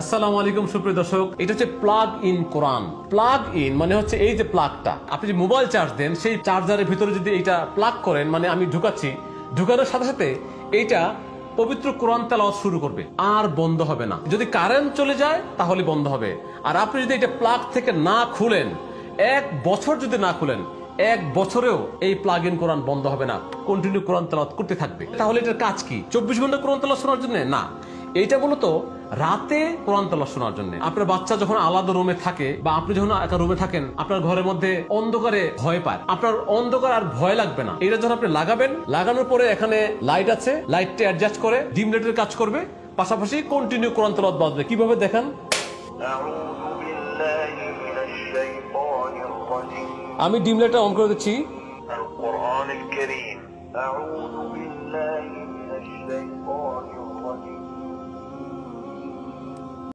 আসসালামু আলাইকুম সুপ্রিয় দর্শক, এটা হচ্ছে plug in Quran. Plug in মানে হচ্ছে এই যে প্লাগটা, আপনি যে মোবাইল চার্জ দেন সেই চার্জারের ভিতরে যদি এইটা প্লাগ করেন, মানে আমি ঢুকাচ্ছি, ঢুকানোর সাথে সাথে এইটা পবিত্র কোরআন তেলাওয়াত শুরু করবে, আর বন্ধ হবে না। যদি কারেন্ট চলে যায় তাহলে বন্ধ হবে। আর আপনি যদি এটা প্লাগ থেকে না খুলেন, 1 বছর যদি না খুলেন, 1 বছরেও এই প্লাগ ইন কোরআন বন্ধ হবে না, কন্টিনিউ কোরআন তেলাওয়াত করতে থাকবে। তাহলে এটার কাজ কি? 24 ঘন্টা কোরআন তেলাওয়াত শোনার জন্য না, এইটা মূলত রাতে কোরআন তেলাওয়াত শোনার জন্য। আপনার বাচ্চা যখন আলাদা রুমে থাকে বা আপনি যখন একা রুমে থাকেন, আপনার ঘরের মধ্যে অন্ধকারে ভয় পায়, আপনার অন্ধকার আর ভয় লাগবে না। এটা যখন আপনি লাগাবেন, লাগানোর পরে এখানে লাইট আছে, লাইটটা অ্যাডজাস্ট করে ডিম লাইটের কাজ করবে, পাশাপাশি কন্টিনিউ কোরআন তেলাওয়াত বাজবে। কিভাবে দেখেন? আমি ডিম লাইটটা অন করে দিচ্ছি। القرآن الكريم أعوذ بالله